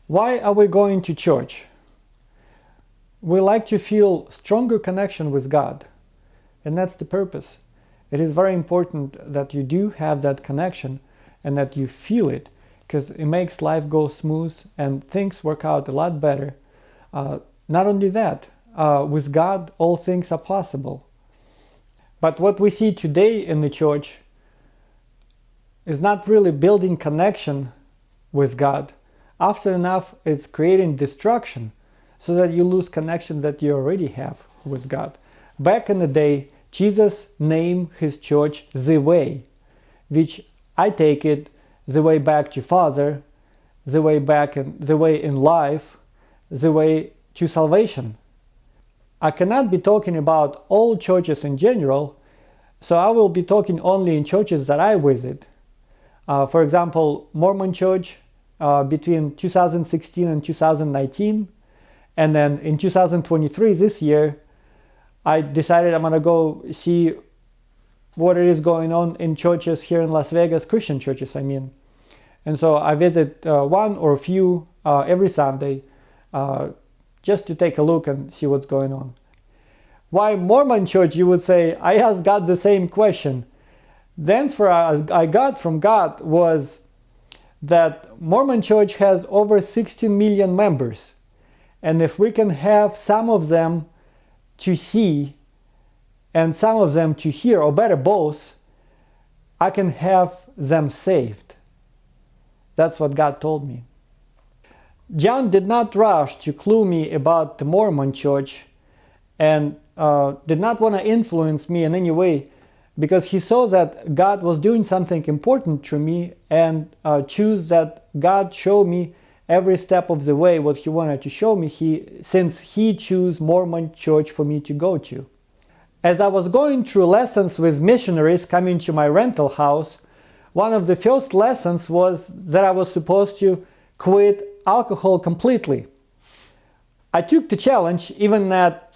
Why are we going to church? We like to feel stronger connection with God, and that's the purpose. It is very important that you do have that connection and that you feel it, because it makes life go smooth and things work out a lot better. Not only that, with God all things are possible. But what we see today in the church is not really building connection with God. Often enough, it's creating destruction so that you lose connection that you already have with God. Back in the day, Jesus named his church the way, which I take it the way back to Father, the way back in the way in life, the way to salvation. I cannot be talking about all churches in general, so I will be talking only in churches that I visit. For example, Mormon Church between 2016 and 2019, and then in 2023, this year, I decided I'm gonna go see what it is going on in churches here in Las Vegas, Christian churches, I mean. And so I visit one or a few every Sunday just to take a look and see what's going on. Why Mormon church, you would say? I asked God the same question. The answer I got from God was that Mormon church has over 16 million members. And if we can have some of them to see and some of them to hear, or better both, I can have them saved. That's what God told me. John did not rush to clue me about the Mormon church and did not want to influence me in any way, because he saw that God was doing something important to me and choose that God show me every step of the way what he wanted to show me, since he chose Mormon church for me to go to. As I was going through lessons with missionaries coming to my rental house, one of the first lessons was that I was supposed to quit alcohol completely. I took the challenge, even that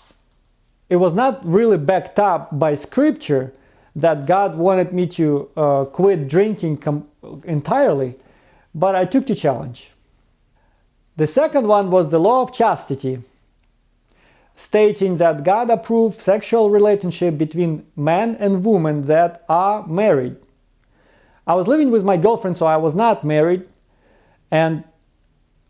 it was not really backed up by scripture that God wanted me to quit drinking entirely, but I took the challenge. The second one was the law of chastity, stating that God approved sexual relationship between man and woman that are married. I was living with my girlfriend, so I was not married, and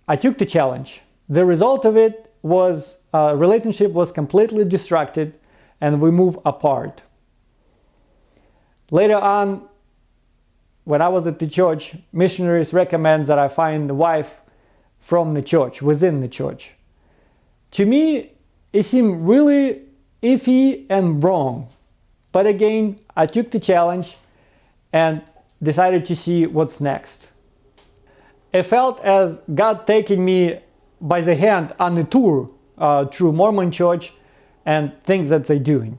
I took the challenge. The result of it was relationship was completely distracted and we moved apart. Later on, when I was at the church, missionaries recommend that I find a wife from the church, within the church. To me, it seemed really iffy and wrong. But again, I took the challenge and decided to see what's next. It felt as God taking me by the hand on a tour through Mormon church and things that they're doing.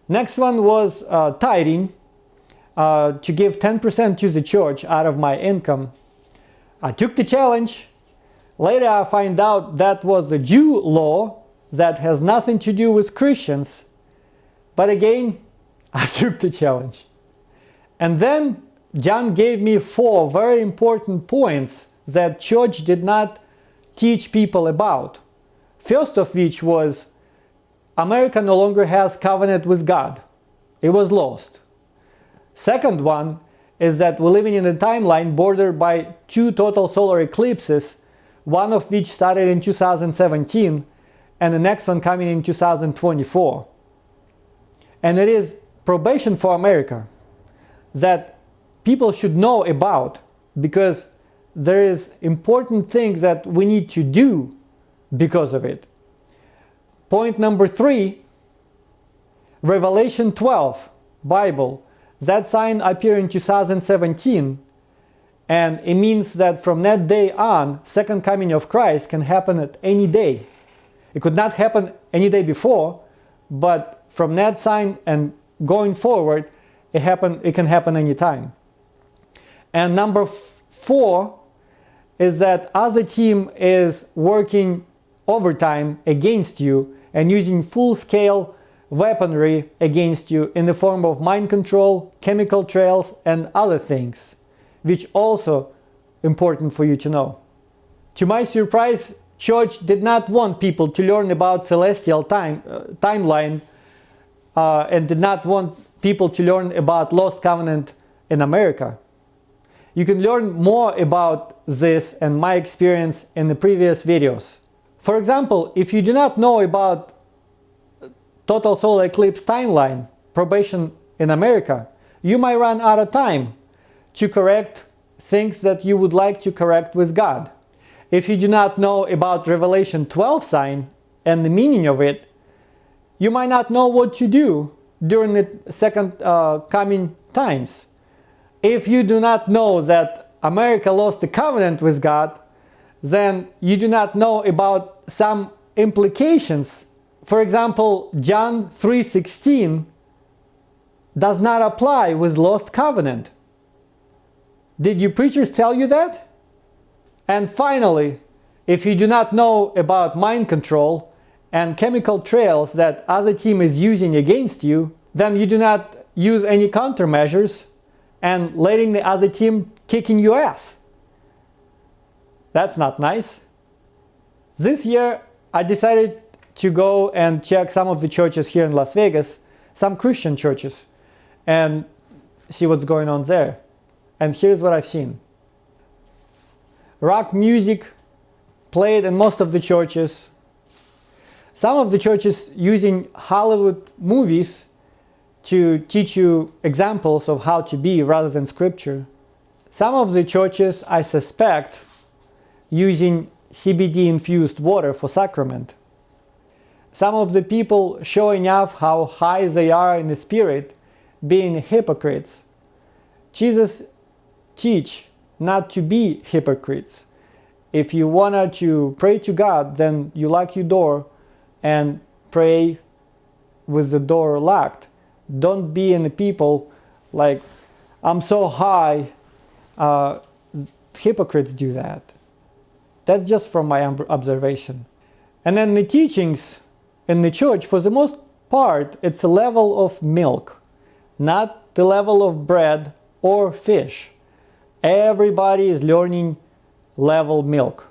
Next one was tithing, to give 10% to the church out of my income. I took the challenge. Later I find out that was a Jew law that has nothing to do with Christians. But again, I took the challenge. And then John gave me 4 very important points that church did not teach people about. First of which was America no longer has covenant with God. It was lost. Second one is that we're living in a timeline bordered by 2 total solar eclipses, one of which started in 2017 and the next one coming in 2024. And it is probation for America that people should know about, because there is important things that we need to do because of it. Point number 3, Revelation 12, Bible. That sign appeared in 2017, and it means that from that day on, second coming of Christ can happen at any day. It could not happen any day before, but from that sign and going forward, it can happen anytime. And number 4 is that other team is working overtime against you and using full-scale weaponry against you in the form of mind control, chemical trails, and other things, which also important for you to know. To my surprise, church did not want people to learn about celestial timeline and did not want people to learn about lost covenant in America. You can learn more about this and my experience in the previous videos. For example, if you do not know about total solar eclipse timeline, probation in America, you might run out of time to correct things that you would like to correct with God. If you do not know about Revelation 12 sign and the meaning of it, you might not know what to do during the second coming times. If you do not know that America lost the covenant with God, then you do not know about some implications. For example, John 3:16 does not apply with lost covenant. Did you preachers tell you that? And finally, if you do not know about mind control and chemical trails that other team is using against you, then you do not use any countermeasures and letting the other team kicking your ass. That's not nice. This year, I decided to go and check some of the churches here in Las Vegas, some Christian churches, and see what's going on there. And here's what I've seen. Rock music played in most of the churches. Some of the churches using Hollywood movies to teach you examples of how to be rather than scripture. Some of the churches, I suspect, using CBD infused water for sacrament. Some of the people showing off how high they are in the spirit, being hypocrites. Jesus teach not to be hypocrites. If you wanted to pray to God, then you lock your door and pray with the door locked. Don't be in the people like, I'm so high. Hypocrites do that. That's just from my observation. And then the teachings in the church, for the most part, it's a level of milk, not the level of bread or fish. Everybody is learning level milk.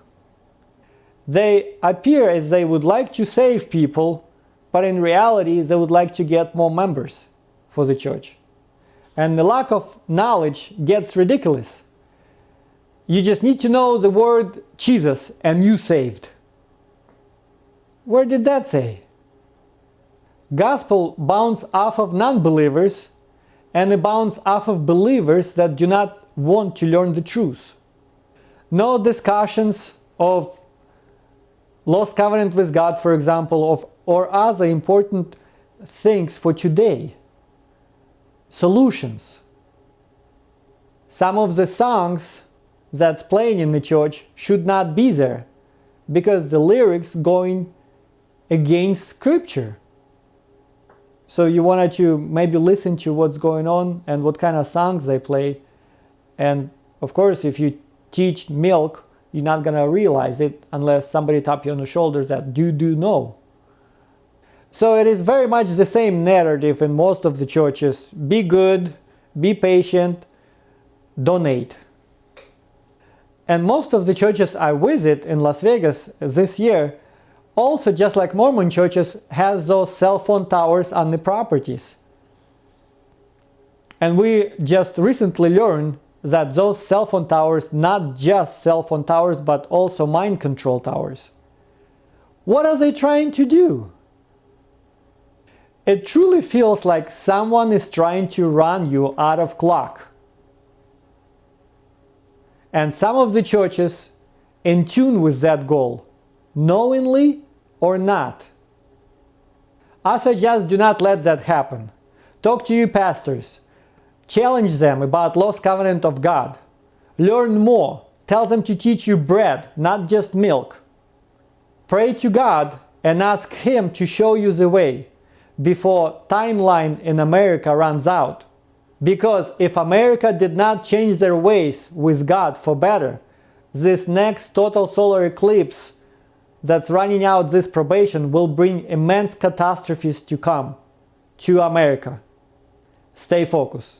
They appear as they would like to save people, but in reality they would like to get more members for the church. And the lack of knowledge gets ridiculous. You just need to know the word Jesus and you saved. Where did that say? Gospel bounce off of non-believers and it bounce off of believers that do not want to learn the truth. No discussions of lost covenant with God, for example, or other important things for today. Solutions. Some of the songs that's playing in the church should not be there because the lyrics going against scripture. So you wanted to maybe listen to what's going on and what kind of songs they play. And of course, if you teach milk, you're not going to realize it unless somebody tap you on the shoulders that do know. So it is very much the same narrative in most of the churches. Be good, be patient, donate. And most of the churches I visit in Las Vegas this year, also just like Mormon churches, has those cell phone towers on the properties. And we just recently learned that those cell phone towers, not just cell phone towers, but also mind control towers. What are they trying to do? It truly feels like someone is trying to run you out of clock. And some of the churches in tune with that goal, knowingly or not. I suggest do not let that happen. Talk to your pastors. Challenge them about lost covenant of God. Learn more. Tell them to teach you bread, not just milk. Pray to God and ask Him to show you the way before timeline in America runs out. Because if America did not change their ways with God for better, this next total solar eclipse that's running out this probation will bring immense catastrophes to come to America. Stay focused.